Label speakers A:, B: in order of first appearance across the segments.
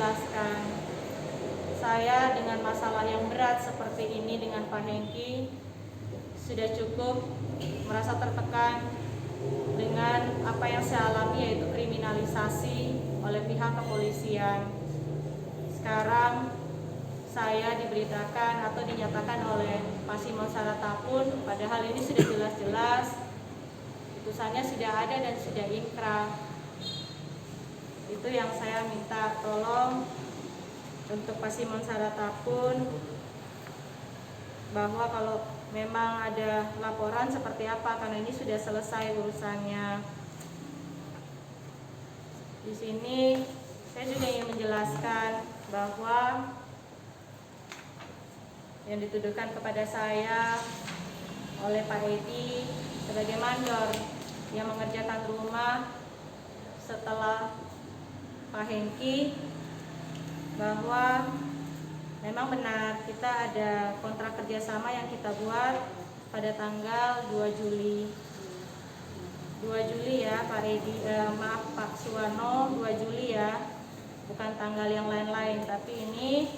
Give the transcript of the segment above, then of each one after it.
A: menjelaskan. Saya dengan masalah yang berat seperti ini dengan Pak Hengki sudah cukup merasa tertekan dengan apa yang saya alami, yaitu kriminalisasi oleh pihak kepolisian. Sekarang saya diberitakan atau dinyatakan oleh Pak Simon Saratapun, padahal ini sudah jelas-jelas putusannya sudah ada dan sudah inkrah. Itu yang saya minta tolong untuk Pak Simon Saratapun, bahwa kalau memang ada laporan seperti apa, karena ini sudah selesai urusannya. Di sini saya juga ingin menjelaskan bahwa yang dituduhkan kepada saya oleh Pak Edi sebagai mandor yang mengerjakan rumah setelah Pak Hengki, bahwa memang benar kita ada kontrak kerjasama yang kita buat pada tanggal 2 Juli. 2 Juli ya Pak Edi, maaf Pak Suwarno, 2 Juli ya, bukan tanggal yang lain-lain, tapi ini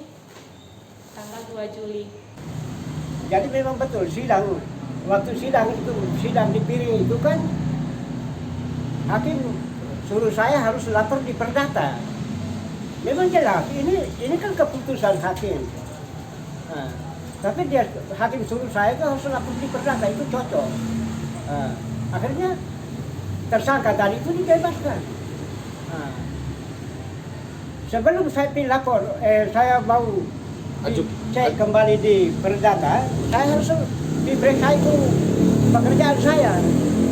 A: tanggal 2 Juli.
B: Jadi memang betul sidang, waktu sidang itu, sidang di Piring itu kan hakim suruh saya harus lapor di Perdata. Memang jelas, ini kan keputusan hakim. Nah, tapi dia hakim suruh saya itu harus lapor di Perdata, itu cocok. Nah, akhirnya tersangka tadi itu dibebaskan. Nah, sebelum saya pilih lapor, saya mau cek kembali di Perdata, saya harus diperiksa itu pekerjaan saya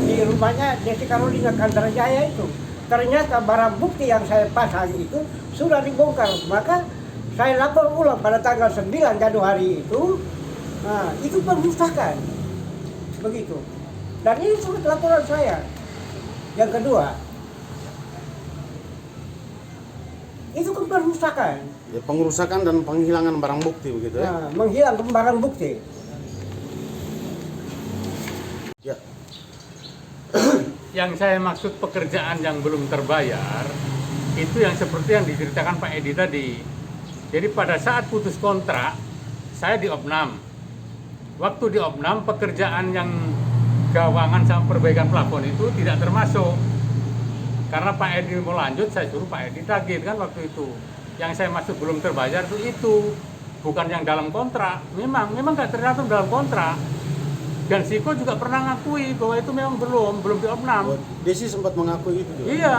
B: di rumahnya Desi Carolina Kantarajaya itu. Ternyata barang bukti yang saya pasang itu sudah dibongkar, maka saya lapor ulang pada tanggal 9 Januari itu. Nah, itu perusakan begitu, dan ini surat laporan saya. Yang kedua, itu kan perusakan.
C: Ya, pengerusakan dan penghilangan barang bukti begitu ya.
B: Nah, menghilangkan barang bukti.
C: Ya.
D: Yang saya maksud pekerjaan yang belum terbayar itu yang seperti yang diceritakan Pak Edi tadi. Jadi pada saat putus kontrak saya di opnam. Waktu di opnam pekerjaan yang gawangan sama perbaikan plafon itu tidak termasuk. Karena Pak Edi mau lanjut, saya suruh Pak Edi tagih kan waktu itu. Yang saya maksud belum terbayar itu bukan yang dalam kontrak. Memang nggak tercantum dalam kontrak. Dan Siko juga pernah ngakui bahwa itu memang belum di opnam.
C: Oh, Desi sempat mengakui itu juga.
D: Iya,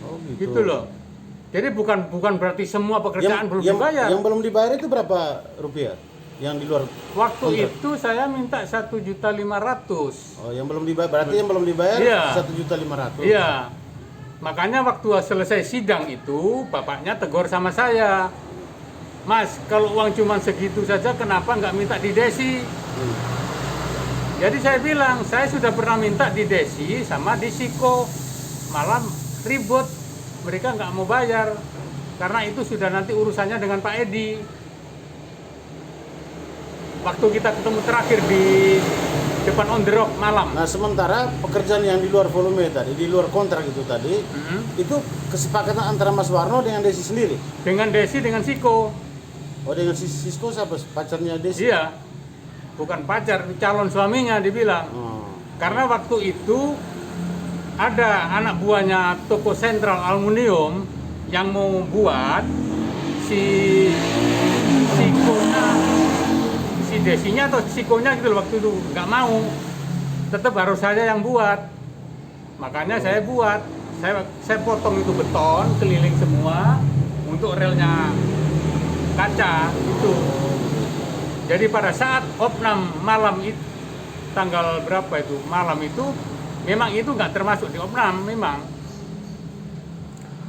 C: Oh gitu.
D: gitu loh. Jadi bukan berarti semua pekerjaan belum dibayar.
C: Yang belum dibayar itu berapa rupiah? Yang di luar
D: Waktu
C: kontrak?
D: itu saya minta 1.500.000.
C: Oh, yang belum dibayar, berarti yang belum dibayar
D: Iya.
C: 1.500.000.
D: Iya. Makanya waktu selesai sidang itu bapaknya tegur sama saya, Mas, kalau uang cuma segitu saja kenapa nggak minta di Desi? Jadi saya bilang, saya sudah pernah minta di Desi sama di Siko, malam ribut, mereka nggak mau bayar karena itu sudah nanti urusannya dengan Pak Edi. Waktu kita ketemu terakhir di depan On The Rock malam.
C: Nah, sementara pekerjaan yang di luar volume tadi, di luar kontrak itu tadi, itu kesepakatan antara Mas Warno dengan Desi sendiri?
D: Dengan Desi, dengan Siko.
C: Oh, dengan Sisko siapa? Pacarnya Desi?
D: Iya, bukan pacar, calon suaminya dibilang.
C: Oh.
D: Karena waktu itu ada anak buahnya toko sentral aluminium yang mau buat si Desinya atau Sikonya gitu loh, waktu itu nggak mau, tetap harus saya yang buat. Makanya saya buat, saya potong itu beton keliling semua untuk relnya kaca itu. Jadi pada saat opnam malam itu, tanggal berapa itu malam itu, memang itu nggak termasuk di opnam memang.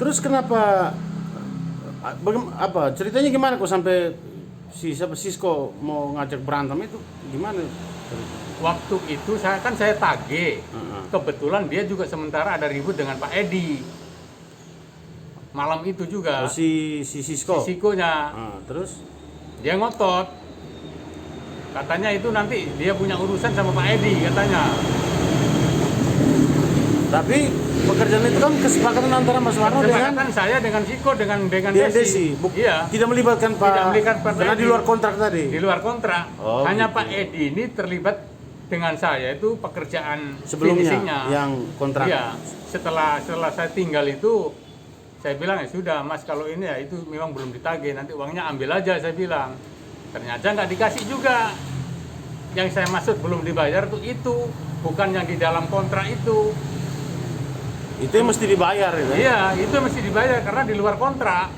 C: Terus kenapa ceritanya gimana kok sampai Sisko mau ngajak berantem itu gimana?
D: Waktu itu saya tagih. Kebetulan dia juga sementara ada ribut dengan Pak Edi. Malam itu juga.
C: Oh, si Sisko.
D: Si Sikonya.
C: Terus
D: Dia ngotot. Katanya itu nanti dia punya urusan sama Pak Edi katanya.
C: Tapi pekerjaan itu kan kesepakatan antara Mas Warno dengan
D: Kesepakatan saya dengan Siko dengan
C: Desi.
D: Desi. Iya.
C: Tidak melibatkan Pak.
D: Tidak melibatkan Pak
C: Karena
D: Edi.
C: di luar kontrak tadi.
D: Di luar kontrak.
C: Oh,
D: Hanya
C: gitu.
D: Pak Edi ini terlibat dengan saya itu pekerjaan
C: Sebelumnya
D: finishingnya.
C: yang kontrak.
D: Iya. Setelah saya tinggal itu saya bilang ya sudah Mas, kalau ini ya itu memang belum ditagih, nanti uangnya ambil aja, saya bilang. Ternyata nggak dikasih juga. Yang saya maksud belum dibayar tuh itu, bukan yang di dalam kontrak itu.
C: Itu yang mesti dibayar itu.
D: Iya, itu mesti dibayar karena di luar kontrak.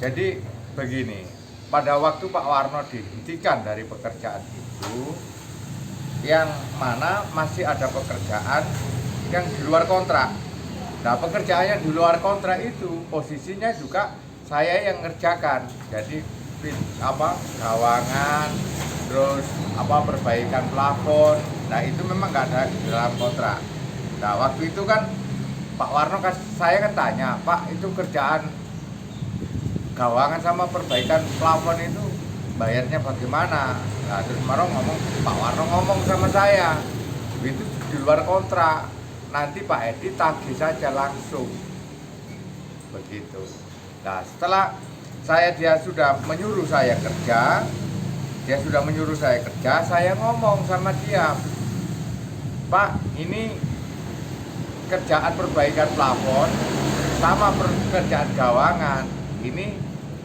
E: Jadi begini, pada waktu Pak Warno dihentikan dari pekerjaan itu, yang mana masih ada pekerjaan yang di luar kontrak. Nah, pekerjaan yang di luar kontrak itu posisinya juga saya yang ngerjakan. Jadi gawangan, terus perbaikan plafon. Nah, itu memang nggak ada di dalam kontrak. Nah, waktu itu kan Pak Warno saya kan tanya, Pak, itu kerjaan gawangan sama perbaikan plafon itu bayarnya bagaimana? Nah, terus Pak Warno ngomong sama saya, itu di luar kontrak, nanti Pak Edi tagih saja langsung, begitu. Nah, setelah dia sudah menyuruh saya kerja, saya ngomong sama dia, Pak, ini kerjaan perbaikan plafon sama pekerjaan gawangan, ini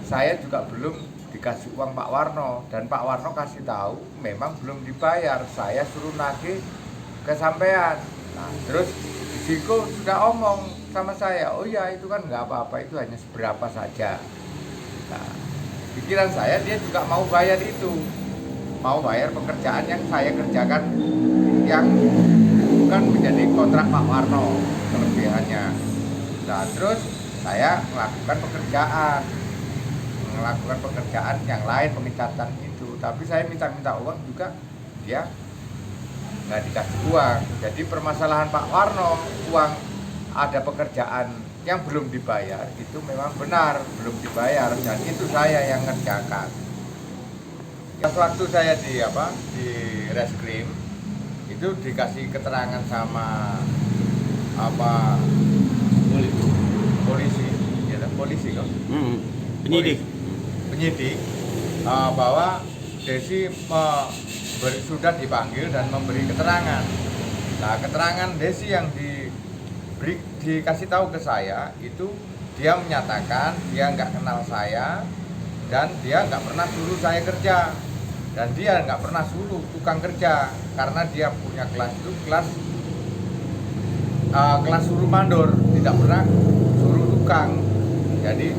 E: saya juga belum dikasih uang Pak Warno, dan Pak Warno kasih tahu memang belum dibayar, saya suruh nagih ke sampean. Nah, terus Siko sudah omong sama saya, oh ya itu kan nggak apa-apa, itu hanya seberapa saja. Nah, pikiran saya dia juga mau bayar itu, mau bayar pekerjaan yang saya kerjakan yang bukan menjadi kontrak Pak Warno kelebihannya. Nah, terus saya melakukan pekerjaan yang lain, pengecatan itu, tapi saya minta uang juga, dia nggak dikasih uang. Jadi permasalahan Pak Warno, uang ada pekerjaan yang belum dibayar itu memang benar belum dibayar, dan itu saya yang ngerjakan. Waktu saya di reskrim itu dikasih keterangan sama polisi kok. Penyidik bahwa Desi sudah dipanggil dan memberi keterangan. Nah, keterangan Desi yang dikasih tahu ke saya itu, dia menyatakan dia nggak kenal saya dan dia nggak pernah suruh saya kerja, dan dia nggak pernah suruh tukang kerja karena dia punya kelas suruh mandor, tidak pernah suruh tukang. Jadi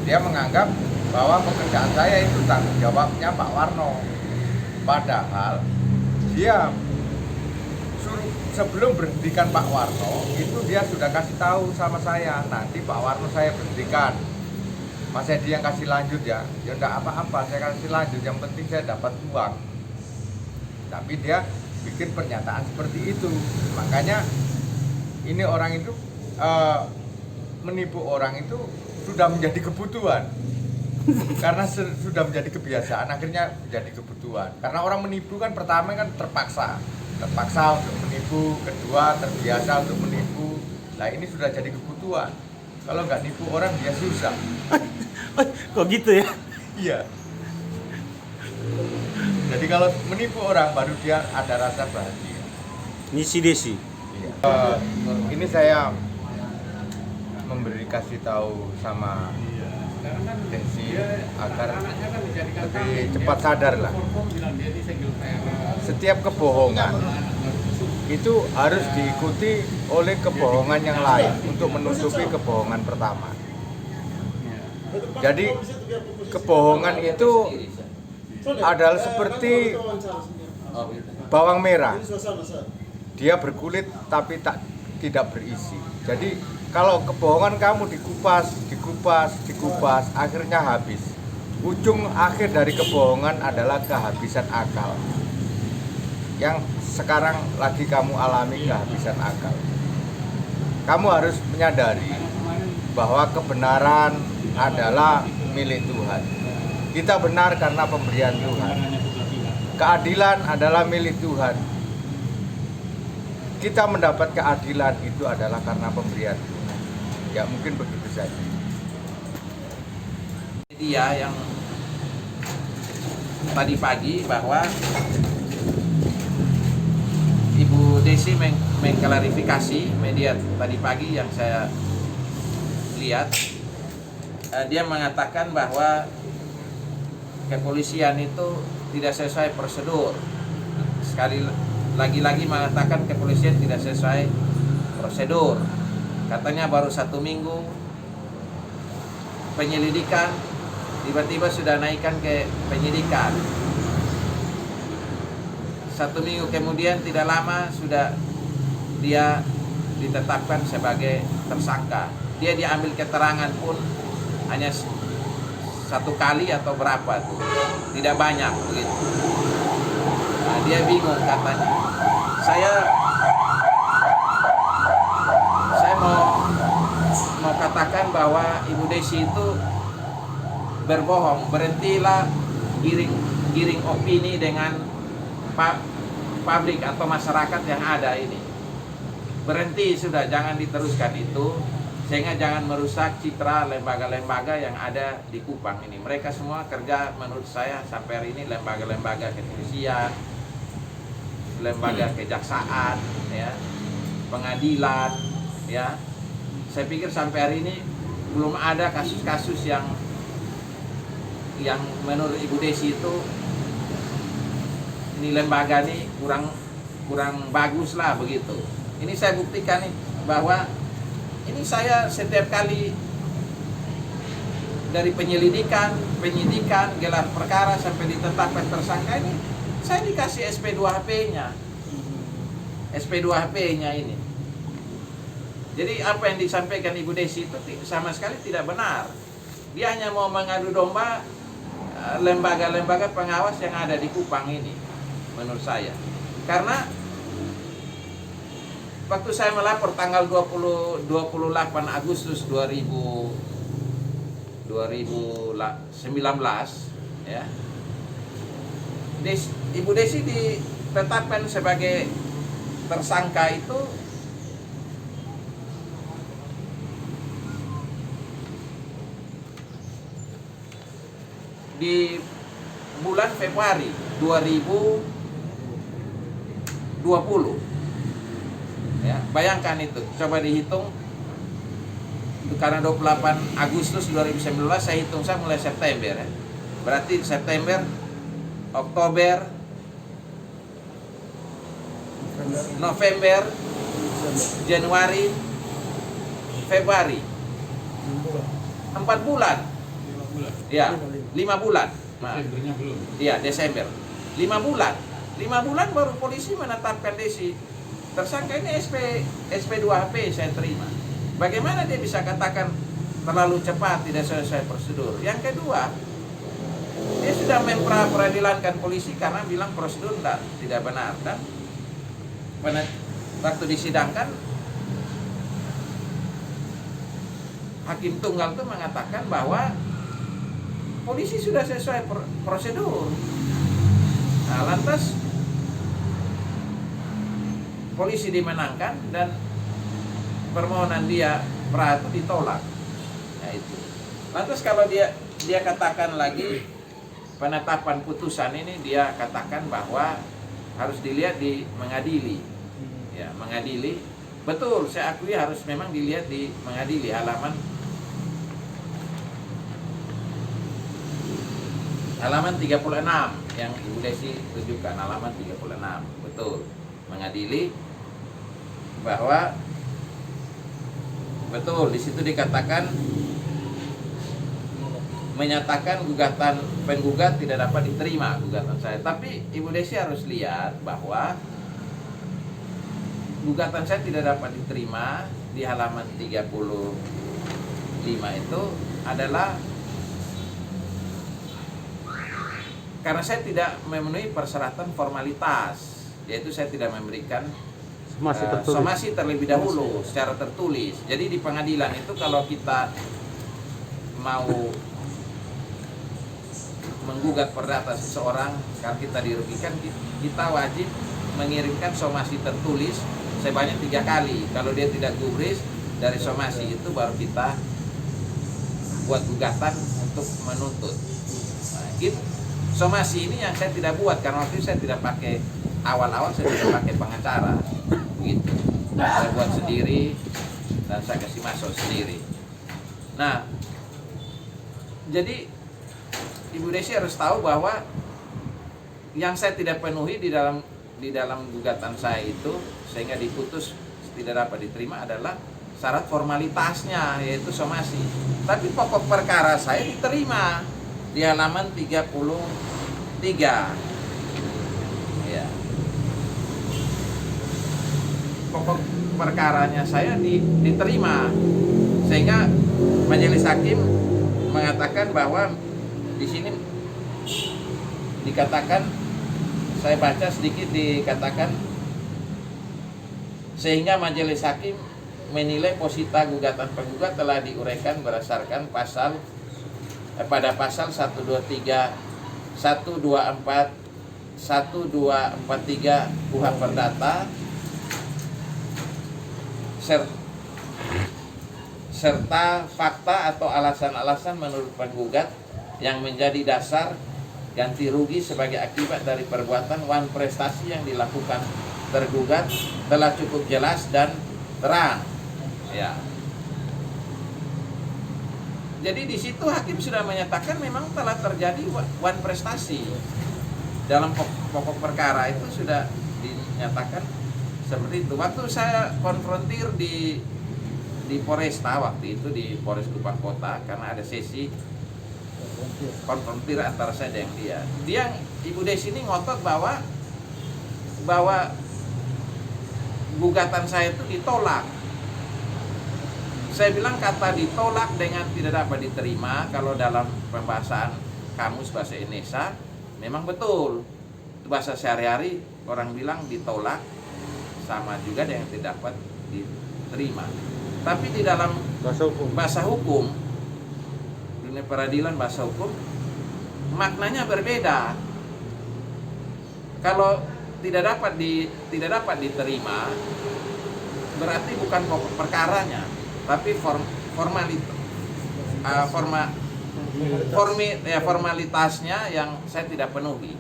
E: dia menganggap bahwa pekerjaan saya itu tanggung jawabnya Pak Warno, padahal dia sebelum berhentikan Pak Warno itu dia sudah kasih tahu sama saya, nanti Pak Warno saya berhentikan, Mas Edi yang kasih lanjut ya enggak apa-apa, saya kasih lanjut, yang penting saya dapat uang. Tapi dia bikin pernyataan seperti itu, makanya ini orang itu menipu orang itu sudah menjadi kebutuhan. Karena sudah menjadi kebiasaan, akhirnya menjadi kebutuhan. Karena orang menipu kan pertama kan terpaksa untuk menipu, kedua terbiasa untuk menipu. Nah, ini sudah jadi kebutuhan. Kalau nggak nipu orang dia susah.
C: Kok gitu ya?
E: Iya. Jadi kalau menipu orang baru dia ada rasa bahagia.
C: Ini si Desi.
E: Iya. Ini saya kasih tahu sama Desi agar lebih cepat sadar lah. Setiap kebohongan itu harus diikuti oleh kebohongan yang lain untuk menutupi kebohongan pertama. Jadi kebohongan itu adalah seperti bawang merah. Dia berkulit tapi tidak berisi. Jadi kalau kebohongan kamu dikupas, akhirnya habis. Ujung akhir dari kebohongan adalah kehabisan akal. Yang sekarang lagi kamu alami kehabisan akal. Kamu harus menyadari bahwa kebenaran adalah milik Tuhan. Kita benar karena pemberian Tuhan. Keadilan adalah milik Tuhan. kita mendapat keadilan itu adalah karena pemberian Tuhan. Ya mungkin begitu saja.
F: Dia yang tadi pagi bahwa Ibu Desi mengklarifikasi media tadi pagi yang saya lihat, dia mengatakan bahwa kepolisian itu tidak sesuai prosedur. Sekali lagi mengatakan kepolisian tidak sesuai prosedur. Katanya baru 1 minggu penyelidikan, tiba-tiba sudah naikkan ke penyidikan. 1 minggu kemudian tidak lama sudah dia ditetapkan sebagai tersangka. Dia diambil keterangan pun hanya 1 kali atau berapa tuh, tidak banyak begitu. Nah, dia bingung katanya. Saya mau katakan bahwa Ibu Desi itu berbohong. Berhentilah giring opini dengan pabrik atau masyarakat yang ada ini. Berhenti sudah, jangan diteruskan itu, sehingga jangan merusak citra lembaga-lembaga yang ada di Kupang ini. Mereka semua kerja menurut saya sampai hari ini lembaga-lembaga kepolisian, lembaga kejaksaan, ya, pengadilan, ya. Saya pikir sampai hari ini belum ada kasus-kasus yang menurut Ibu Desi itu ini lembaga ini kurang bagus lah begitu. Ini saya buktikan nih bahwa ini saya setiap kali dari penyidikan, gelar perkara sampai ditetapkan tersangka ini, saya dikasih SP2HP-nya. SP2HP-nya ini. Jadi apa yang disampaikan Ibu Desi itu sama sekali tidak benar. Dia hanya mau mengadu domba lembaga-lembaga pengawas yang ada di Kupang ini. Menurut saya, karena waktu saya melapor tanggal 28 Agustus 2019 ya, Ibu Desi ditetapkan sebagai tersangka itu di bulan Februari 2020. Ya, bayangkan itu, coba dihitung. Karena 28 Agustus 2019 saya hitung saya mulai September ya. Berarti September, Oktober, November, Januari, Februari. 4 bulan. Ya, 5 bulan. Nah, iya, Desember. 5 bulan. 5 bulan baru polisi menetapkan Desi tersangka. Ini SP2HP saya terima. Bagaimana dia bisa katakan terlalu cepat, tidak sesuai prosedur? Yang kedua, dia sudah memperadilankan polisi karena bilang prosedur tidak benar. Dan waktu disidangkan, hakim tunggal itu mengatakan bahwa polisi sudah sesuai prosedur. Nah, lantas polisi dimenangkan dan permohonan dia pra itu ditolak. Nah, itu. Lantas kalau dia katakan lagi penetapan putusan ini, dia katakan bahwa harus dilihat di mengadili. Ya, mengadili. Betul, saya akui harus memang dilihat di mengadili halaman 36 yang Ibu Desi tunjukkan, halaman 36. Betul, mengadili bahwa betul di situ dikatakan menyatakan gugatan penggugat tidak dapat diterima gugatan saya. Tapi Ibu Desi harus lihat bahwa gugatan saya tidak dapat diterima di halaman 35 itu adalah karena saya tidak memenuhi persyaratan formalitas, yaitu saya tidak memberikan somasi terlebih dahulu secara tertulis. Jadi di pengadilan itu kalau kita mau menggugat perdata seseorang karena kita dirugikan, kita wajib mengirimkan somasi tertulis sebanyak 3 kali. Kalau dia tidak gubris dari somasi itu baru kita buat gugatan untuk menuntut. Nah, gitu. Somasi ini yang saya tidak buat karena waktu itu saya tidak pakai, awal-awal saya tidak pakai pengacara, gitu. Saya buat sendiri dan saya kasih masuk sendiri. Nah, jadi Ibu Desi harus tahu bahwa yang saya tidak penuhi di dalam gugatan saya itu sehingga diputus tidak dapat diterima adalah syarat formalitasnya, yaitu somasi. Tapi pokok perkara saya diterima di halaman 33. Ya. Pokok perkaranya saya diterima sehingga majelis hakim mengatakan bahwa di sini dikatakan, saya baca sedikit, dikatakan sehingga majelis hakim menilai posita gugatan penggugat telah diuraikan berdasarkan pada pasal 123, 124, 1243 KUHP Perdata serta fakta atau alasan-alasan menurut penggugat yang menjadi dasar ganti rugi sebagai akibat dari perbuatan wan prestasi yang dilakukan tergugat telah cukup jelas dan terang. Ya. Jadi di situ hakim sudah menyatakan memang telah terjadi wan prestasi. Dalam pokok perkara itu sudah dinyatakan seperti itu. Waktu saya konfrontir di Polresta waktu itu, di Polres Kupang Kota, karena ada sesi konfrontir antara saya dengan dia. Ibu Desi ini ngotot bahwa gugatan saya itu ditolak. Saya bilang kata ditolak dengan tidak dapat diterima kalau dalam pembahasan kamus bahasa Indonesia memang betul. Bahasa sehari-hari orang bilang ditolak sama juga dengan tidak dapat diterima. Tapi di dalam bahasa hukum, dunia peradilan bahasa hukum, maknanya berbeda. Kalau tidak dapat diterima, berarti bukan pokok perkaranya, tapi formalitasnya yang saya tidak penuhi.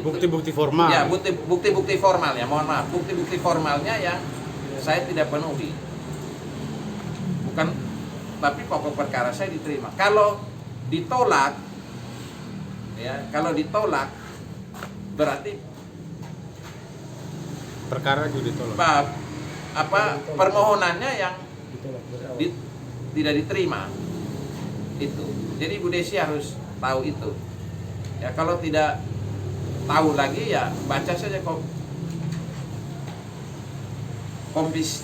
C: Bukti-bukti formal.
F: Ya, bukti-bukti formalnya, mohon maaf, bukti-bukti formalnya yang saya tidak penuhi. Bukan, tapi pokok perkara saya diterima. Kalau ditolak, berarti
C: Perkara juga ditolak.
F: Permohonannya yang tidak diterima. Itu. Jadi Bu Desi harus tahu itu. Ya, kalau tidak tahu lagi ya baca saja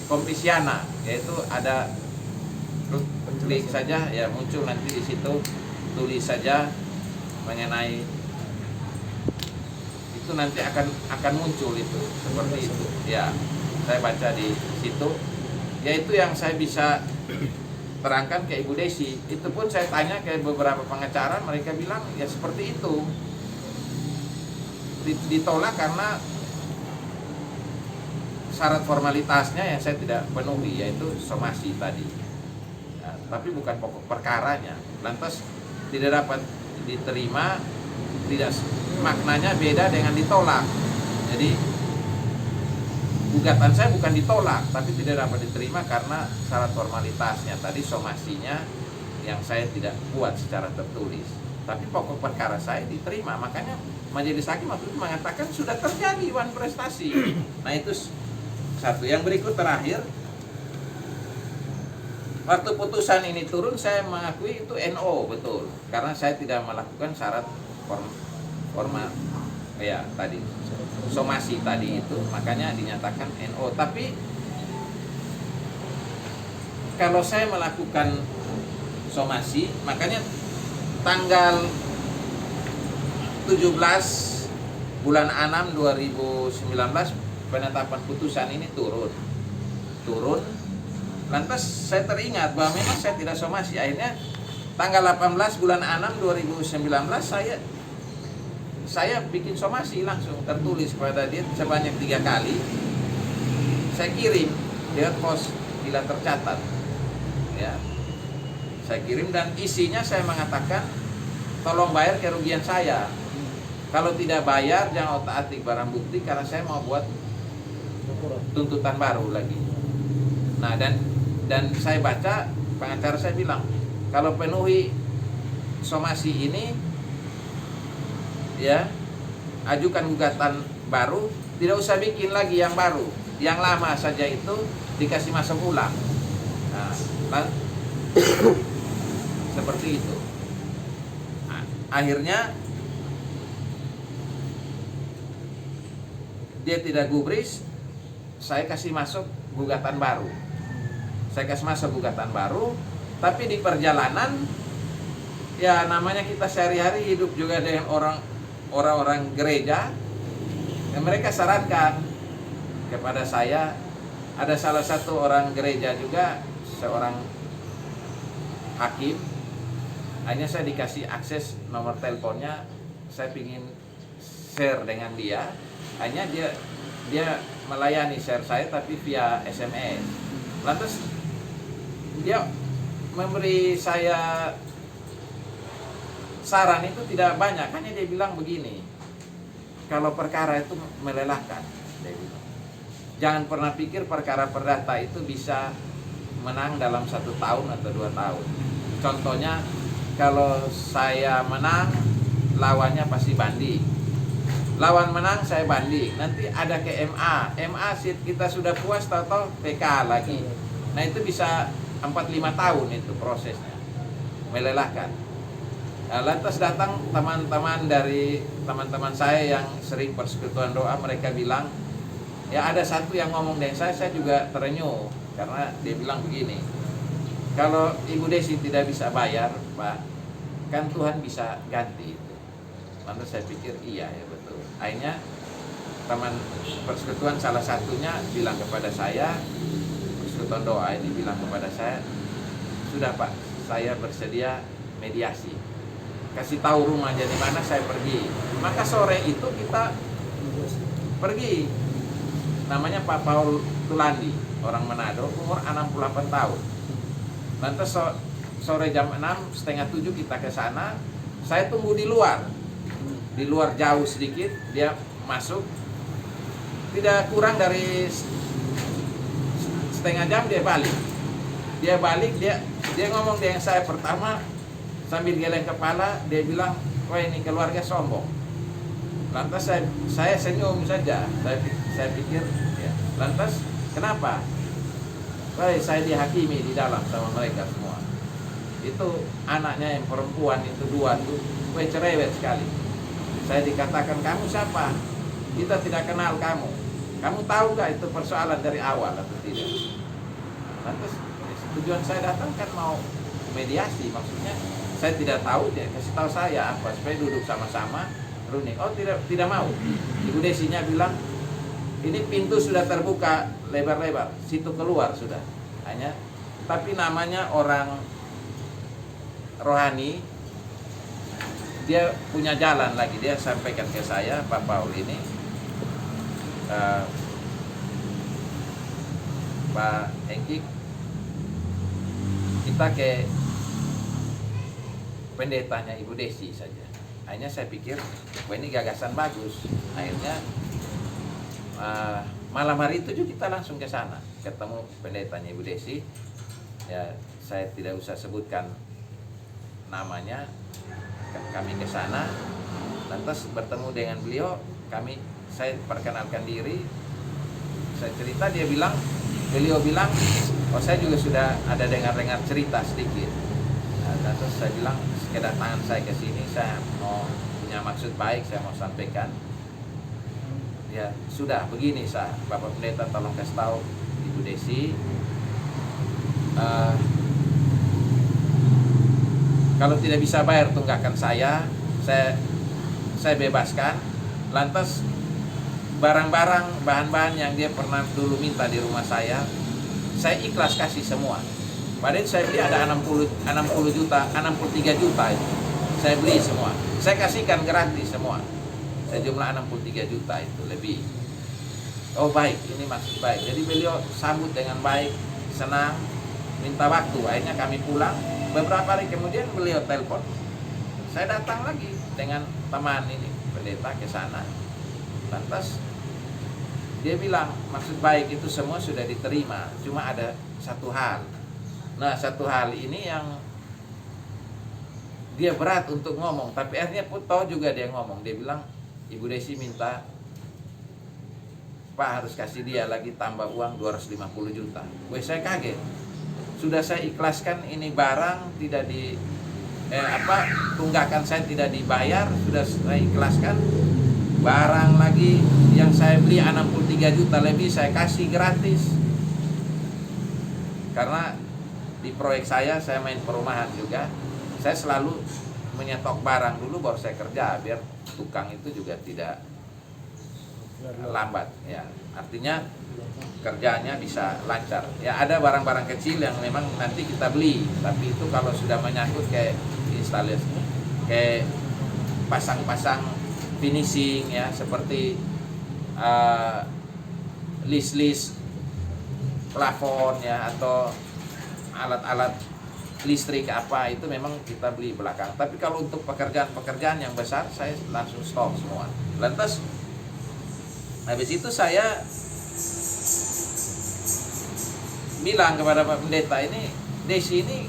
F: kompisiana, yaitu ada klik saja ya muncul nanti di situ, tulis saja mengenai itu, nanti akan muncul itu seperti itu ya. Saya baca di situ, yaitu yang saya bisa terangkan ke Ibu Desi. Itu pun saya tanya ke beberapa pengacara, mereka bilang ya seperti itu, ditolak karena syarat formalitasnya yang saya tidak penuhi, yaitu somasi tadi. Tapi bukan pokok perkaranya. Lantas tidak dapat diterima, tidak, maknanya beda dengan ditolak. Jadi gugatan saya bukan ditolak, tapi tidak dapat diterima karena syarat formalitasnya tadi, somasinya yang saya tidak buat secara tertulis. Tapi pokok perkara saya diterima, makanya majelis hakim waktu itu mengatakan sudah terjadi wan prestasi. Nah itu satu. Yang berikut terakhir, waktu putusan ini turun saya mengakui itu NO betul, karena saya tidak melakukan syarat formal ya tadi, somasi tadi itu, makanya dinyatakan NO. Tapi kalau saya melakukan somasi, makanya tanggal 17 bulan 6 2019 penetapan putusan ini turun. Lantas saya teringat bahwa memang saya tidak somasi. Akhirnya tanggal 18 bulan 6 2019 saya bikin somasi langsung tertulis kepada dia sebanyak 3 kali. saya kirim dia pos bila tercatat, ya saya kirim dan isinya saya mengatakan tolong bayar kerugian saya. Kalau tidak bayar jangan otak-atik barang bukti karena saya mau buat tuntutan baru lagi. Nah dan saya baca pengacara saya bilang kalau penuhi somasi ini ya ajukan gugatan baru, tidak usah bikin lagi yang baru, yang lama saja itu dikasih masuk ulang. Nah, seperti itu. Nah, akhirnya dia tidak gubris, saya kasih masuk gugatan baru. Saya kasih masuk gugatan baru, tapi di perjalanan ya namanya kita sehari-hari hidup juga dengan orang-orang gereja. Dan mereka sarankan kepada saya, ada salah satu orang gereja juga, seorang hakim. Hanya saya dikasih akses nomor teleponnya, saya ingin share dengan dia. Hanya dia melayani share saya tapi via SMS. Lantas dia memberi saya saran itu tidak banyak, hanya dia bilang begini, kalau perkara itu melelahkan, dia bilang, jangan pernah pikir perkara perdata itu bisa menang dalam 1 tahun atau 2 tahun. Contohnya kalau saya menang, lawannya pasti banding. Lawan menang, saya banding. Nanti ada ke MA kita sudah puas, tahu-tahu PK lagi. Nah itu bisa 4-5 tahun itu prosesnya, melelahkan. Nah, lantas datang teman-teman saya yang sering persekutuan doa, mereka bilang, ya ada satu yang ngomong dengan saya juga terenyuh karena dia bilang begini, kalau Ibu Desi tidak bisa bayar, Pak, kan Tuhan bisa ganti itu. Lantas saya pikir iya ya betul. Akhirnya teman persekutuan salah satunya bilang kepada saya, persekutuan doa ini bilang kepada saya, sudah Pak, saya bersedia mediasi. Kasih tahu rumahnya di mana, saya pergi. Maka sore itu kita pergi. Namanya Pak Paul Tulandi, orang Manado, umur 68 tahun. Lantas sore jam 6:30 kita ke sana. Saya tunggu di luar jauh sedikit. Dia masuk, tidak kurang dari setengah jam dia balik. Dia ngomong dengan saya pertama sambil geleng kepala, dia bilang, wah ini keluarga sombong. Lantas saya senyum saja, saya pikir, ya. Lantas kenapa? Wah saya dihakimi di dalam sama mereka semua. Itu anaknya yang perempuan itu 2 tuh, cerewet sekali. Saya dikatakan, kamu siapa? Kita tidak kenal kamu. Kamu tahu gak itu persoalan dari awal atau tidak? Lantas tujuan saya datang kan mau mediasi, maksudnya saya tidak tahu, dia kasih tahu saya apa supaya duduk sama-sama. Runi, oh tidak mau. Ibu Desinya bilang, ini pintu sudah terbuka lebar-lebar, situ keluar sudah. Hanya, tapi namanya orang rohani, dia punya jalan lagi. Dia sampaikan ke saya, Pak Paul ini, Pak Hengki, kita ke pendetanya Ibu Desi saja. Akhirnya saya pikir, wah ini gagasan bagus. Akhirnya malam hari itu juga kita langsung ke sana, ketemu pendetanya Ibu Desi. Ya, saya tidak usah sebutkan namanya. Kami ke sana, lantas bertemu dengan beliau. Saya perkenalkan diri. Saya cerita, beliau bilang, oh saya juga sudah ada dengar cerita sedikit. Nah, terus saya bilang, kedatangan saya ke sini, saya mau punya maksud baik, saya mau sampaikan. Ya sudah begini, Bapak Pendeta tolong kasih tahu Ibu Desi, kalau tidak bisa bayar tunggakan saya bebaskan. Lantas barang-barang, bahan-bahan yang dia pernah dulu minta di rumah saya ikhlas kasih semua. Padahal saya beli ada 63 juta itu. Saya beli semua. Saya kasihkan gratis semua. Saya jumlah 63 juta itu lebih. Oh baik, ini maksud baik. Jadi beliau sambut dengan baik, senang, minta waktu. Akhirnya kami pulang. Beberapa hari kemudian beliau telepon. Saya datang lagi dengan teman ini, pendeta ke sana. Lantas dia bilang, maksud baik itu semua sudah diterima. Cuma ada satu hal. Nah, satu hal ini yang dia berat untuk ngomong. Tapi akhirnya pun tahu juga dia ngomong. Dia bilang, Ibu Desi minta Pak harus kasih dia lagi tambah uang 250 juta. Weh, saya kaget. Sudah saya ikhlaskan ini barang tidak di tunggakan saya tidak dibayar, sudah saya ikhlaskan. Barang lagi yang saya beli 63 juta lebih saya kasih gratis. Karena di proyek saya main perumahan juga. Saya selalu menyetok barang dulu baru saya kerja biar tukang itu juga tidak lambat ya, artinya kerjanya bisa lancar ya. Ada barang-barang kecil yang memang nanti kita beli, tapi itu kalau sudah menyangkut kayak instalasi, kayak pasang-pasang finishing ya, seperti list plafon ya, atau alat-alat listrik apa, itu memang kita beli belakang. Tapi kalau untuk pekerjaan-pekerjaan yang besar saya langsung stop semua. Lantas habis itu saya bilang kepada Pak Pendeta, ini Desi ini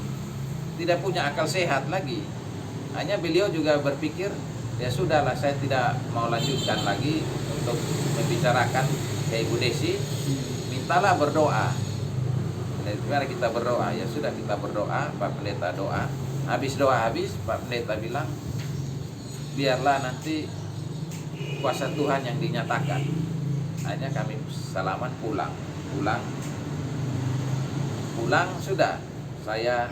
F: tidak punya akal sehat lagi. Hanya beliau juga berpikir, ya sudahlah saya tidak mau lanjutkan lagi untuk membicarakan ke Ibu Desi, mintalah berdoa. Mari kita berdoa. Ya sudah, kita berdoa. Pak Pendeta doa. Habis doa Pak Pendeta bilang, biarlah nanti kuasa Tuhan yang dinyatakan. Akhirnya kami salaman pulang sudah. Saya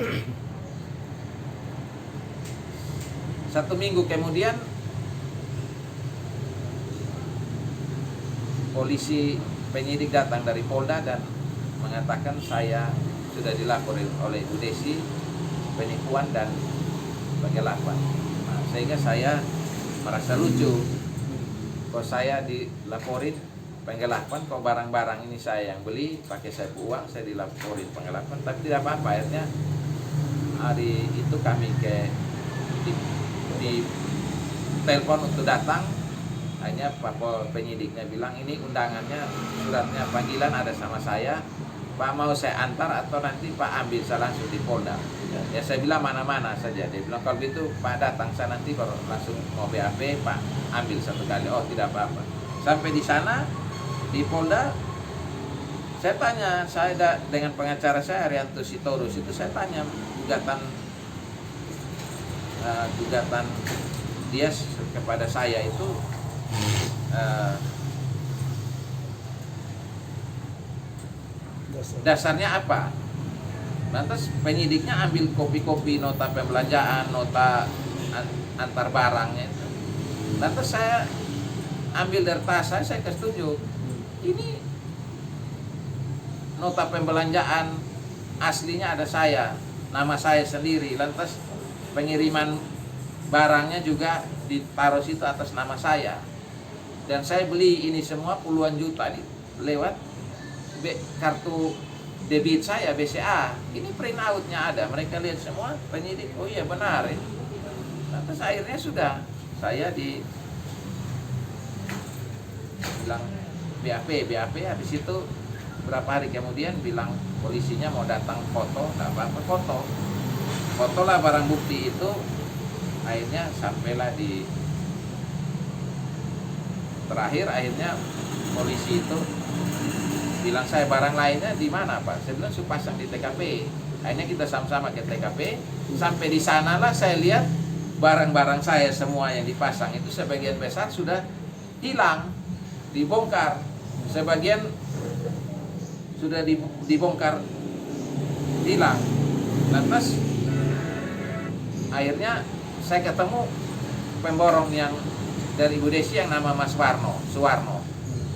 F: 1 minggu kemudian polisi penyidik datang dari Polda dan mengatakan saya sudah dilapor oleh Ibu Desi penipuan dan penggelapan. Nah, sehingga saya merasa lucu, kok saya dilaporin penggelapan, kok barang-barang ini saya yang beli, pakai saya uang, saya dilaporin penggelapan. Tapi tidak apa-apa. Akhirnya hari itu kami di telepon untuk datang. Hanya Pak penyidiknya bilang, ini undangannya, suratnya panggilan ada sama saya, Pak mau saya antar atau nanti Pak ambil saya langsung di Polda. Ya saya bilang mana-mana saja. Dia bilang kalau gitu Pak datang saya nanti baru langsung mau BAP, Pak ambil satu kali. Oh tidak apa-apa. Sampai di sana di Polda, saya tanya, saya dengan pengacara saya Arianto Sitorus itu saya tanya gugatan dia kepada saya itu dasarnya apa? Lantas penyidiknya ambil kopi-kopi nota pembelanjaan, nota antar barangnya itu. Lantas saya ambil dari tas saya kasih tunjuk. Ini nota pembelanjaan aslinya ada saya, nama saya sendiri. Lantas pengiriman barangnya juga ditaruh situ atas nama saya. Dan saya beli ini semua puluhan juta lewat kartu debit saya BCA. Ini print outnya ada, mereka lihat semua, penyidik, oh iya benar ini. Lantas akhirnya sudah saya bilang BAP habis itu berapa hari kemudian bilang polisinya mau datang foto, nggak apa-apa foto lah barang bukti itu. Akhirnya sampailah di terakhir, akhirnya polisi itu bilang saya barang lainnya di mana Pak? Saya bilang sudah pasang di TKP. Akhirnya kita sama-sama ke TKP. Sampai di sanalah saya lihat barang-barang saya semua yang dipasang itu sebagian besar sudah hilang, dibongkar. Sebagian sudah dibongkar, hilang. Lantas akhirnya saya ketemu pemborong yang dari Ibu Desi yang nama Mas Suwarno.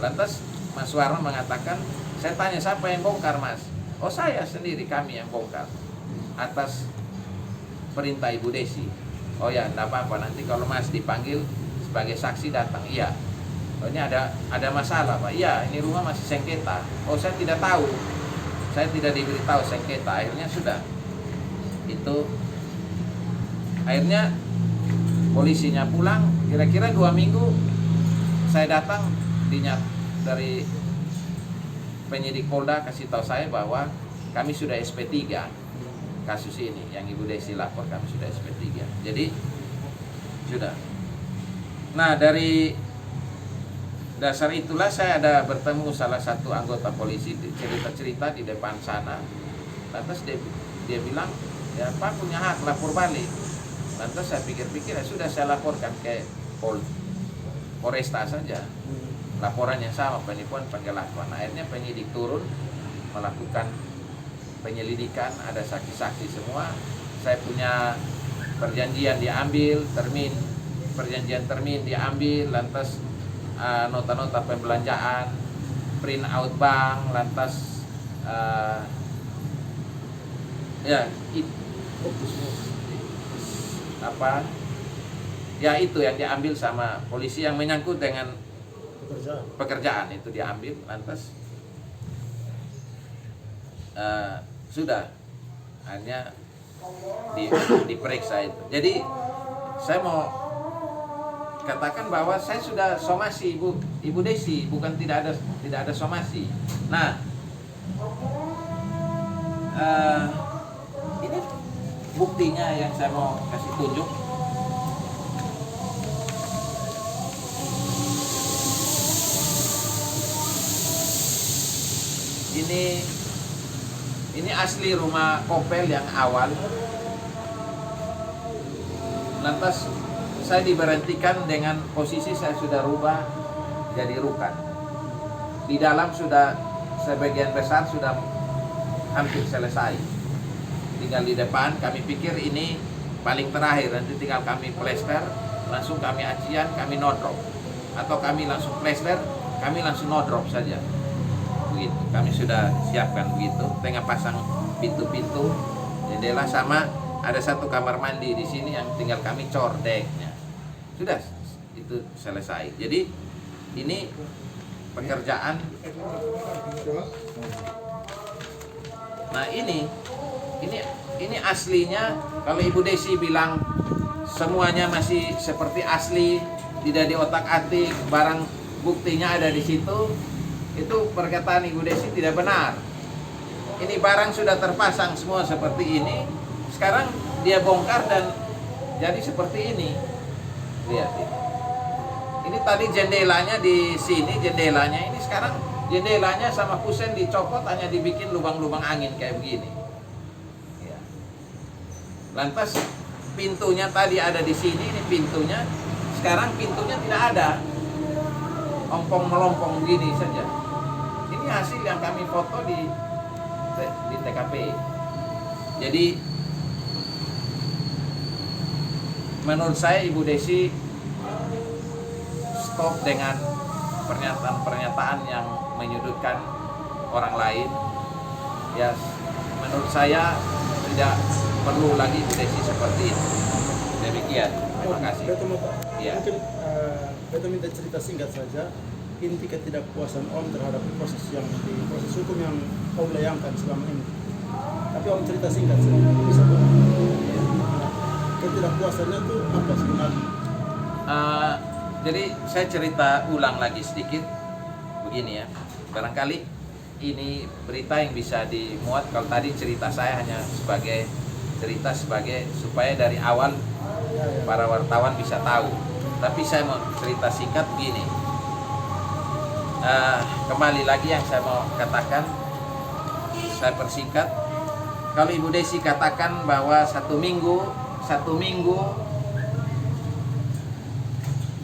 F: Lantas Mas Suwarno mengatakan, saya tanya siapa yang bongkar Mas? Oh saya sendiri, kami yang bongkar atas perintah Ibu Desi. Oh ya, enggak apa-apa, nanti kalau Mas dipanggil sebagai saksi datang. Iya. Oh, ini ada masalah Pak. Iya, ini rumah masih sengketa. Oh, saya tidak tahu. Saya tidak diberitahu sengketa. Akhirnya sudah. Itu akhirnya polisinya pulang. Kira-kira 2 minggu saya datang dari penyidik Polda kasih tahu saya bahwa kami sudah SP3 kasus ini. Yang Ibu Desi lapor kami sudah SP3. Jadi sudah. Nah, dari dasar itulah saya ada bertemu salah satu anggota polisi, cerita-cerita di depan sana. Lantas dia bilang, ya Pak punya hak lapor balik. Lantas saya pikir-pikir, ya sudah saya laporkan ke Polresta saja. Laporannya sama, penipuan penggelapan. Akhirnya penyidik turun melakukan penyelidikan, ada saksi-saksi semua. Saya punya perjanjian diambil, perjanjian termin diambil, lantas nota-nota pembelanjaan, print out bank, lantas itu yang diambil sama polisi yang menyangkut dengan pekerjaan itu diambil, lantas sudah hanya diperiksa itu. Jadi saya mau katakan bahwa saya sudah somasi Ibu Desi, bukan tidak ada somasi. Nah, ini buktinya yang saya mau kasih tunjuk. Ini asli rumah Kopel yang awal. Lantas saya diberhentikan dengan posisi saya sudah rubah jadi rukan. Di dalam sudah sebagian besar sudah hampir selesai. Tinggal di depan, kami pikir ini paling terakhir, nanti tinggal kami plester, langsung kami acian, kami no drop. Atau kami langsung plester, kami langsung no drop saja. Begitu, kami sudah siapkan begitu, tengah pasang pintu-pintu, jendela, sama ada satu kamar mandi di sini yang tinggal kami cor deknya. Sudah, itu selesai. Jadi ini pekerjaan. Nah, ini aslinya. Kalau Ibu Desi bilang semuanya masih seperti asli, tidak diotak-atik, barang buktinya ada di situ, itu perkataan Ibu Desi tidak benar. Ini barang sudah terpasang semua seperti ini, sekarang dia bongkar dan jadi seperti ini. Lihat ini. Ini tadi jendelanya di sini, jendelanya ini sekarang jendelanya sama kusen dicopot, hanya dibikin lubang-lubang angin kayak begini. Ya. Lantas pintunya tadi ada di sini, ini pintunya. Sekarang pintunya tidak ada. Ompong melompong begini saja. Ini hasil yang kami foto di TKP. Jadi menurut saya Ibu Desi stop dengan pernyataan-pernyataan yang menyudutkan orang lain. Ya, menurut saya tidak perlu lagi Ibu Desi seperti itu. Demikian. Terima kasih. Ya.
C: Mungkin Beto minta cerita singkat saja inti ketidakpuasan Om terhadap proses hukum yang Om layangkan selama ini. Tapi Om cerita singkat saja, bisa buat. Ketidakpuasannya itu apa sebenarnya?
F: Jadi saya cerita ulang lagi sedikit begini ya. Barangkali ini berita yang bisa dimuat. Kalau tadi cerita saya hanya sebagai cerita supaya dari awal para wartawan bisa tahu. Tapi saya mau cerita singkat begini. Kembali lagi yang saya mau katakan, saya persingkat. Kalau Ibu Desi katakan bahwa satu minggu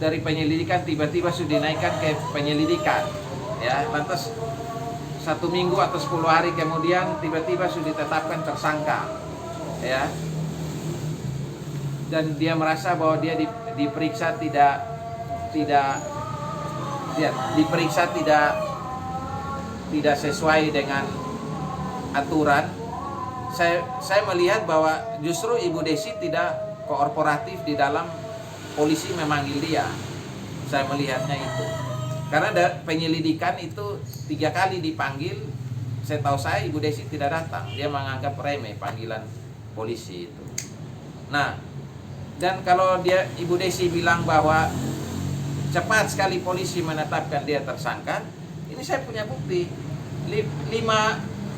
F: dari penyelidikan tiba-tiba sudah dinaikkan ke penyelidikan, ya, lantas 1 minggu atau 10 hari kemudian tiba-tiba sudah ditetapkan tersangka, ya, dan dia merasa bahwa dia diperiksa tidak sesuai dengan aturan. Saya melihat bahwa justru Ibu Desi tidak kooperatif di dalam polisi memanggil dia. Saya melihatnya itu. Karena ada penyelidikan itu 3 kali dipanggil, saya tahu saya Ibu Desi tidak datang, dia menganggap remeh panggilan polisi itu. Nah, dan kalau Ibu Desi bilang bahwa cepat sekali polisi menetapkan dia tersangka, ini saya punya bukti. 5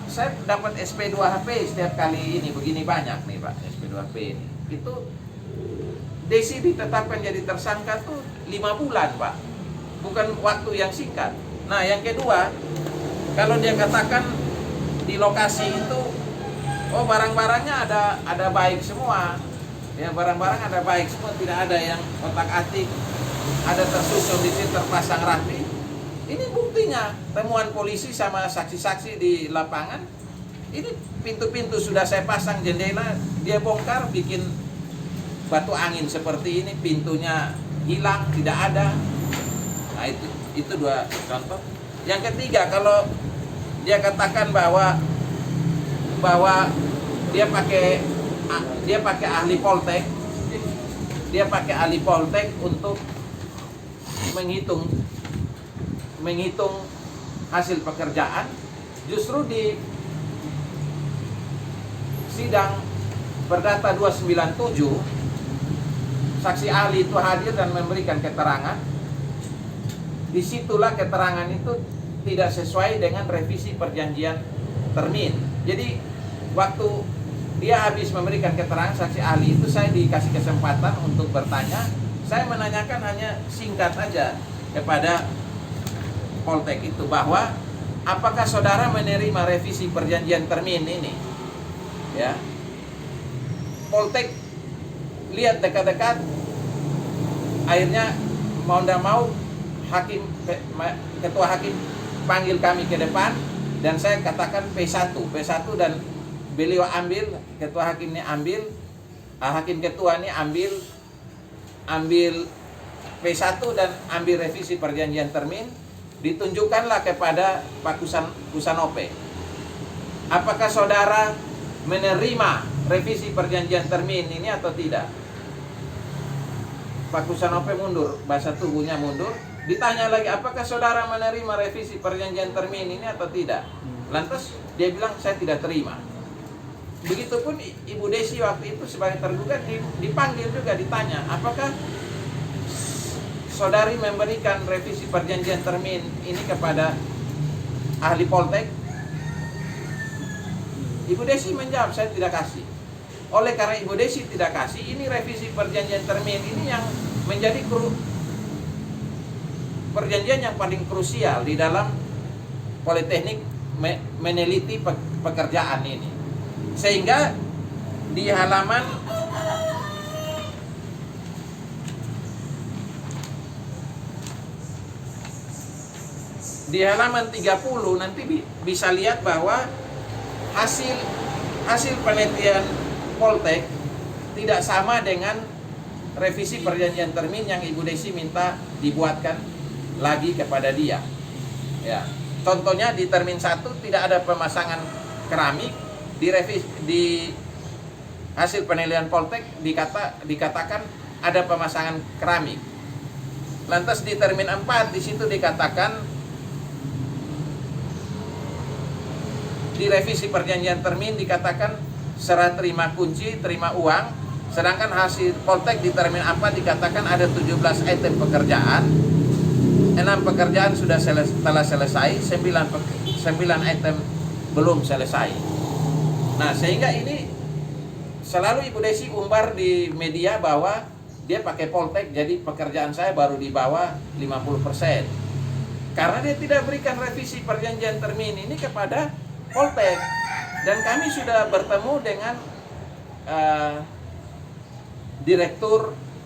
F: saya dapat SP2HP setiap kali ini, begini banyak nih Pak, SP2HP ini. Itu Desi ditetapkan jadi tersangka tuh 5 bulan Pak, bukan waktu yang singkat. Nah yang kedua, kalau dia katakan di lokasi itu, oh barang-barangnya ada baik semua, ya barang-barang ada baik semua, tidak ada yang otak-atik, ada tersusun di situ terpasang rapi. Ini buktinya, temuan polisi sama saksi-saksi di lapangan. Ini pintu-pintu sudah saya pasang, jendela dia bongkar, bikin batu angin seperti ini, pintunya hilang, tidak ada. Nah itu 2 contoh. Yang ketiga, kalau dia katakan bahwa dia pakai ahli Poltek, untuk menghitung hasil pekerjaan. Justru di sidang perdata 297 saksi ahli itu hadir dan memberikan keterangan. Disitulah keterangan itu tidak sesuai dengan revisi perjanjian termin. Jadi waktu dia habis memberikan keterangan saksi ahli itu, saya dikasih kesempatan untuk bertanya. Saya menanyakan hanya singkat aja kepada Poltek itu, bahwa apakah saudara menerima revisi perjanjian termin ini? Ya, Poltek lihat dekat-dekat, akhirnya mau tidak mau ketua hakim panggil kami ke depan, dan saya katakan P1 dan beliau ambil, ketua hakim ini ambil, hakim ketua ini ambil P1 dan ambil revisi perjanjian termin. Ditunjukkanlah kepada Pak Kusanope. Apakah saudara menerima revisi perjanjian termin ini atau tidak? Pak Kusanope mundur, bahasa tubuhnya mundur. Ditanya lagi, apakah saudara menerima revisi perjanjian termin ini atau tidak? Lantas dia bilang, saya tidak terima. Begitupun Ibu Desi waktu itu sebagai tergugat dipanggil juga, ditanya, apakah saudari memberikan revisi perjanjian termin ini kepada ahli Poltek? Ibu Desi menjawab, saya tidak kasih. Oleh karena Ibu Desi tidak kasih, ini revisi perjanjian termin ini yang menjadi perjanjian yang paling krusial di dalam Politeknik meneliti pekerjaan ini. Sehingga di halaman di halaman 30 nanti bisa lihat bahwa hasil penelitian Poltek tidak sama dengan revisi perjanjian termin yang Ibu Desi minta dibuatkan lagi kepada dia. Ya, contohnya di termin 1 tidak ada pemasangan keramik, di hasil penilaian Poltek dikatakan ada pemasangan keramik. Lantas di termin 4 di situ dikatakan di revisi perjanjian termin dikatakan serah terima kunci, terima uang, sedangkan hasil Poltek di termin 4 dikatakan ada 17 item pekerjaan, 6 pekerjaan telah selesai, 9 item belum selesai. Nah, sehingga ini selalu Ibu Desi umbar di media bahwa dia pakai Poltek, jadi pekerjaan saya baru di bawah 50%. Karena dia tidak berikan revisi perjanjian termin ini kepada Poltek. Dan kami sudah bertemu dengan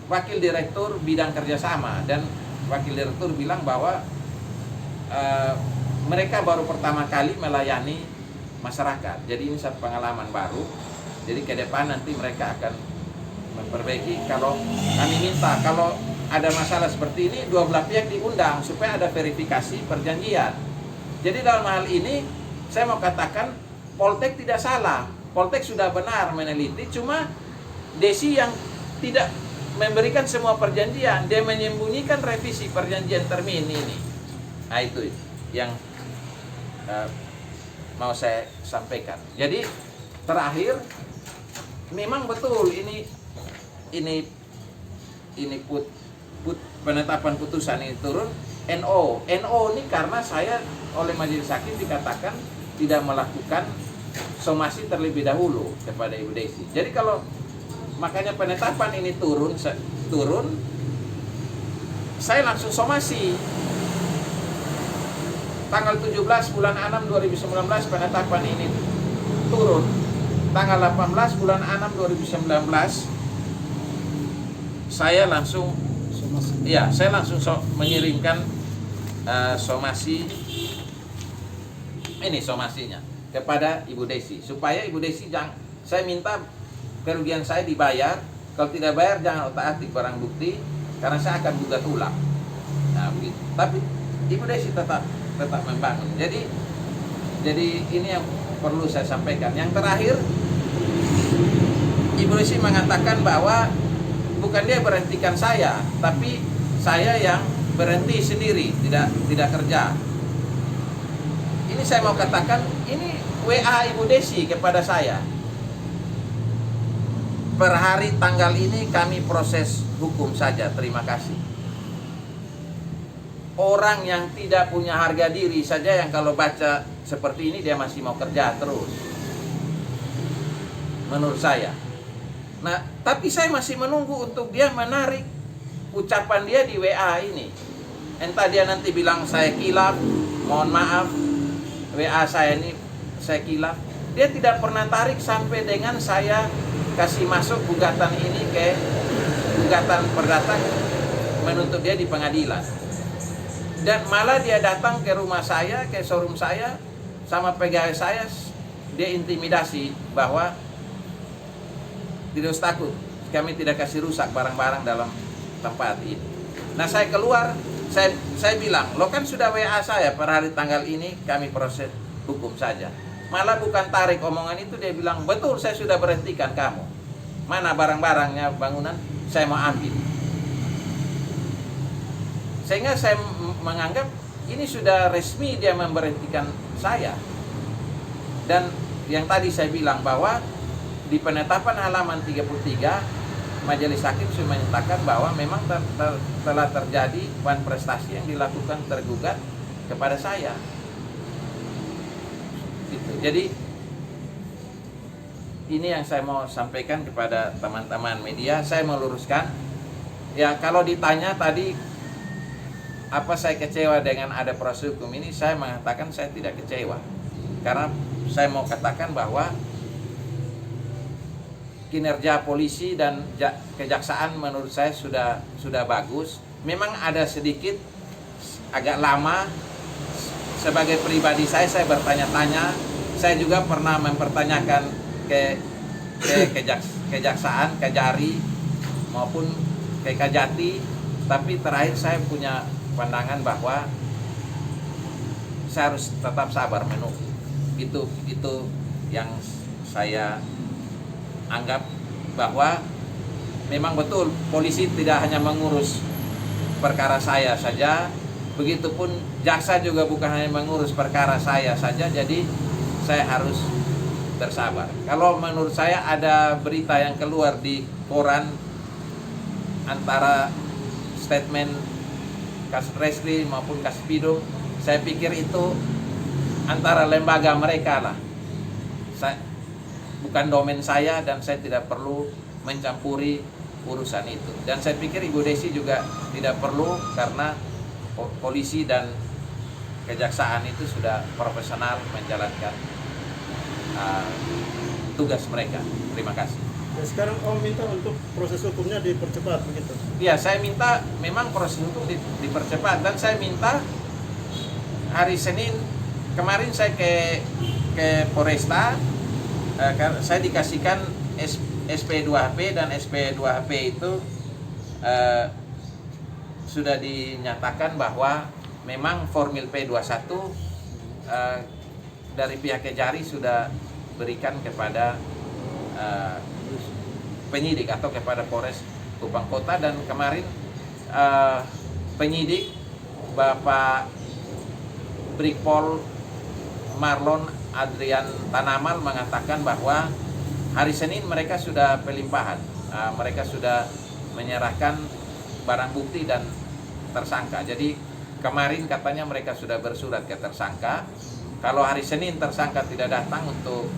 F: wakil direktur bidang kerjasama, dan wakil direktur bilang bahwa mereka baru pertama kali melayani masyarakat. Jadi ini satu pengalaman baru. Jadi ke depan nanti mereka akan memperbaiki. Kalau kami minta, kalau ada masalah seperti ini, dua belah pihak diundang supaya ada verifikasi perjanjian. Jadi dalam hal ini saya mau katakan Poltek tidak salah. Poltek sudah benar meneliti, cuma Desi yang tidak memberikan semua perjanjian, dia menyembunyikan revisi perjanjian termin ini. Nah itu yang mau saya sampaikan. Jadi terakhir, memang betul ini penetapan putusan ini turun NO ini karena saya oleh majelis hakim dikatakan tidak melakukan somasi terlebih dahulu kepada Ibu Desi. Jadi kalau makanya penetapan ini turun, saya langsung somasi. Tanggal 17 bulan 6 2019 penetapan ini turun. Tanggal 18 bulan 6 2019 saya langsung mengirimkan somasi ini somasinya kepada Ibu Desi supaya Ibu Desi saya minta kerugian saya dibayar, kalau tidak bayar jangan otak-atik barang bukti karena saya akan gugat ulang. Nah begitu. Tapi Ibu Desi tetap membangun. Jadi ini yang perlu saya sampaikan. Yang terakhir, Ibu Desi mengatakan bahwa bukan dia berhentikan saya, tapi saya yang berhenti sendiri, tidak kerja. Ini saya mau katakan, ini WA Ibu Desi kepada saya. Per hari tanggal ini kami proses hukum saja, terima kasih. Orang yang tidak punya harga diri saja yang kalau baca seperti ini dia masih mau kerja terus. Menurut saya. Nah, tapi saya masih menunggu untuk dia menarik ucapan dia di WA ini. Entah dia nanti bilang saya kilaf, mohon maaf, WA saya ini saya kilaf. Dia tidak pernah tarik sampai dengan saya kasih masuk gugatan ini ke gugatan perdata menuntut dia di pengadilan. Dan malah dia datang ke rumah saya, ke showroom saya, sama pegawai saya, dia intimidasi bahwa tidak usah takut, kami tidak kasih rusak barang-barang dalam tempat ini. Nah saya keluar, saya bilang, lo kan sudah WA saya per hari tanggal ini kami proses hukum saja. Malah bukan tarik omongan itu, dia bilang, betul saya sudah berhentikan kamu. Mana barang-barangnya bangunan, saya mau ambil. Sehingga saya menganggap ini sudah resmi dia memberhentikan saya. Dan yang tadi saya bilang bahwa di penetapan halaman 33 Majelis Hakim sudah menyatakan bahwa memang telah terjadi wan prestasi yang dilakukan tergugat kepada saya. Gitu. Jadi ini yang saya mau sampaikan kepada teman-teman media. Saya meluruskan, ya kalau ditanya tadi apa saya kecewa dengan ada proses hukum ini, saya mengatakan saya tidak kecewa. Karena saya mau katakan bahwa kinerja polisi dan kejaksaan menurut saya sudah bagus. Memang ada sedikit agak lama. Sebagai pribadi saya bertanya-tanya. Saya juga pernah mempertanyakan ke kejaksaan, Kejari maupun ke Kajati. Tapi terakhir saya punya pandangan bahwa saya harus tetap sabar menunggu. Itu yang saya anggap bahwa memang betul polisi tidak hanya mengurus perkara saya saja, begitupun jaksa juga bukan hanya mengurus perkara saya saja. Jadi saya harus bersabar. Kalau menurut saya ada berita yang keluar di koran antara statement Kasreskrim maupun Kaspidum, saya pikir itu antara lembaga mereka lah. Bukan domain saya dan saya tidak perlu mencampuri urusan itu. Dan saya pikir Ibu Desi juga tidak perlu karena polisi dan kejaksaan itu sudah profesional menjalankan tugas mereka. Terima kasih.
C: Dan sekarang Om minta untuk proses hukumnya dipercepat begitu?
F: Ya, saya minta memang proses hukum dipercepat. Dan saya minta hari Senin kemarin saya ke Polresta, saya dikasihkan SP2HP dan SP2HP itu sudah dinyatakan bahwa memang formil P21 dari pihak Kejari sudah berikan kepada penyidik atau kepada Polres Kupang Kota. Dan kemarin penyidik Bapak Brigpol Marlon Adrian Tanamal mengatakan bahwa hari Senin mereka sudah pelimpahan, mereka sudah menyerahkan barang bukti dan tersangka. Jadi kemarin katanya mereka sudah bersurat ke tersangka. Kalau hari Senin tersangka tidak datang untuk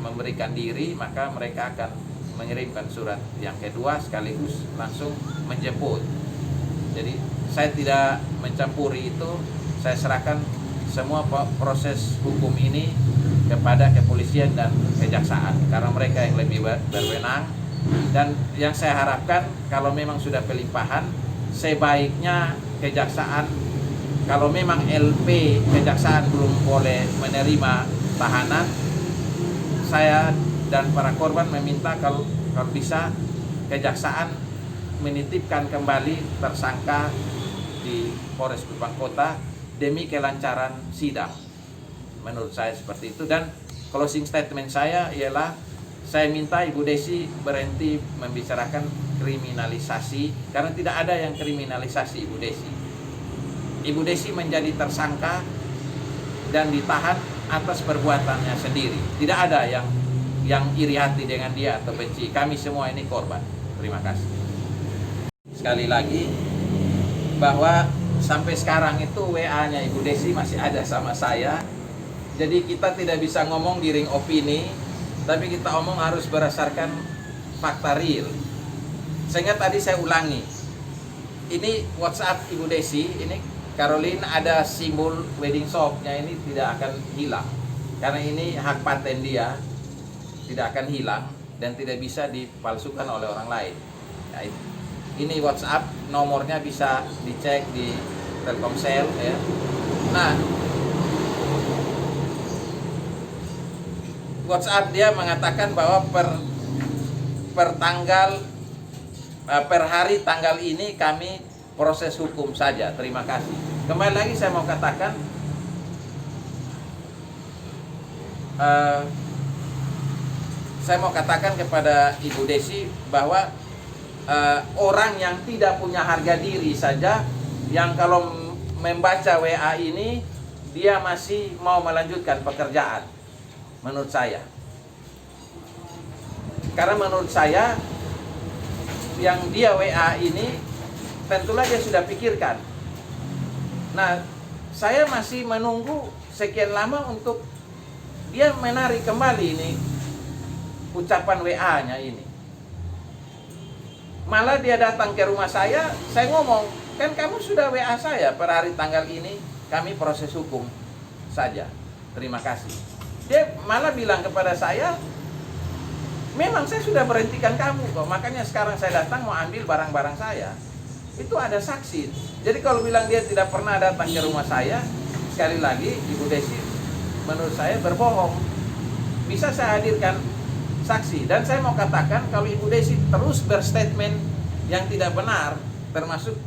F: memberikan diri, maka mereka akan mengirimkan surat yang kedua sekaligus langsung menjemput. Jadi saya tidak mencampuri itu, saya serahkan semua proses hukum ini kepada kepolisian dan kejaksaan karena mereka yang lebih berwenang. Dan yang saya harapkan kalau memang sudah pelimpahan, sebaiknya kejaksaan, kalau memang LP kejaksaan belum boleh menerima tahanan, saya dan para korban meminta kalau bisa kejaksaan menitipkan kembali tersangka di Polres Kupang Kota demi kelancaran sidang. Menurut saya seperti itu. Dan closing statement saya ialah saya minta Ibu Desi berhenti membicarakan kriminalisasi karena tidak ada yang kriminalisasi Ibu Desi. Ibu Desi menjadi tersangka dan ditahan atas perbuatannya sendiri. Tidak ada yang iri hati dengan dia atau benci. Kami semua ini korban. Terima kasih. Sekali lagi bahwa sampai sekarang itu WA-nya Ibu Desi masih ada sama saya. Jadi kita tidak bisa ngomong di ring opini, tapi kita omong harus berdasarkan fakta real. Sehingga tadi saya ulangi, ini WhatsApp Ibu Desi, ini Caroline ada simbol wedding shop-nya, ini tidak akan hilang. Karena ini hak paten dia, tidak akan hilang dan tidak bisa dipalsukan oleh orang lain. Ya, ini WhatsApp, nomornya bisa dicek di Telkomsel ya. Nah, WhatsApp dia mengatakan bahwa per hari tanggal ini kami proses hukum saja. Terima kasih. Kembali lagi saya mau katakan kepada Ibu Desi bahwa orang yang tidak punya harga diri saja, yang kalau membaca WA ini dia masih mau melanjutkan pekerjaan, menurut saya. Karena menurut saya yang dia WA ini tentulah dia sudah pikirkan. Nah, saya masih menunggu sekian lama untuk dia menarik kembali ini ucapan WA-nya ini. Malah dia datang ke rumah saya ngomong, kan kamu sudah WA saya per hari tanggal ini, kami proses hukum saja. Terima kasih. Dia malah bilang kepada saya, memang saya sudah berhentikan kamu kok, makanya sekarang saya datang mau ambil barang-barang saya. Itu ada saksi. Jadi kalau bilang dia tidak pernah datang ke rumah saya, sekali lagi Ibu Desi menurut saya berbohong. Bisa saya hadirkan saksi. Dan saya mau katakan kalau Ibu Desi terus berstatement yang tidak benar, termasuk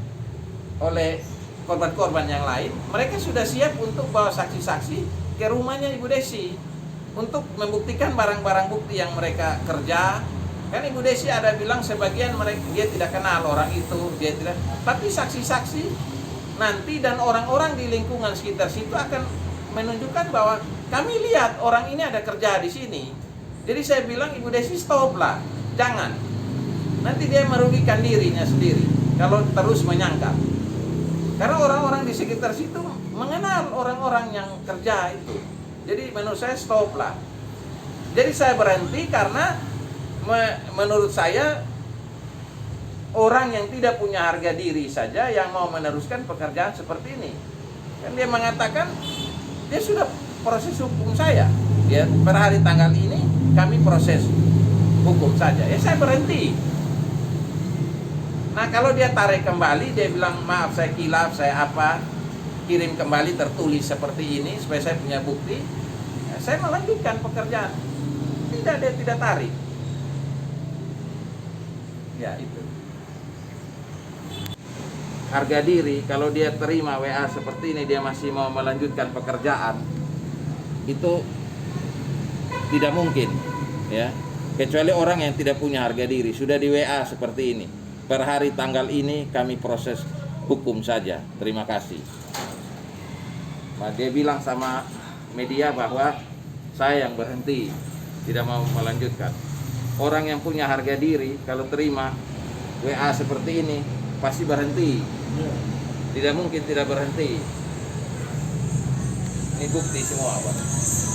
F: oleh korban-korban yang lain, mereka sudah siap untuk bawa saksi-saksi ke rumahnya Ibu Desi untuk membuktikan barang-barang bukti yang mereka kerja. Kan Ibu Desi ada bilang sebagian mereka dia tidak kenal orang itu, dia tidak. Tapi saksi-saksi nanti dan orang-orang di lingkungan sekitar situ akan menunjukkan bahwa kami lihat orang ini ada kerja di sini. Jadi saya bilang Ibu Desi stop lah, jangan. Nanti dia merugikan dirinya sendiri kalau terus menyangkal. Karena orang-orang di sekitar situ mengenal orang-orang yang kerja itu. Jadi menurut saya stop lah. Jadi saya berhenti karena menurut saya orang yang tidak punya harga diri saja yang mau meneruskan pekerjaan seperti ini. Kan dia mengatakan dia sudah proses hukum saya. Ya, per hari tanggal ini kami proses hukum saja. Ya saya berhenti. Nah kalau dia tarik kembali, dia bilang maaf saya kilaf, saya apa, kirim kembali tertulis seperti ini supaya saya punya bukti, ya, saya melanjutkan pekerjaan. Tidak, dia tidak tarik. Ya itu. Harga diri, kalau dia terima WA seperti ini, dia masih mau melanjutkan pekerjaan, itu tidak mungkin, ya. Kecuali orang yang tidak punya harga diri, sudah di WA seperti ini. Per hari tanggal ini kami proses hukum saja. Terima kasih. Nah, dia bilang sama media bahwa saya yang berhenti, tidak mau melanjutkan. Orang yang punya harga diri kalau terima WA seperti ini pasti berhenti. Tidak mungkin tidak berhenti. Ini bukti semua, Pak.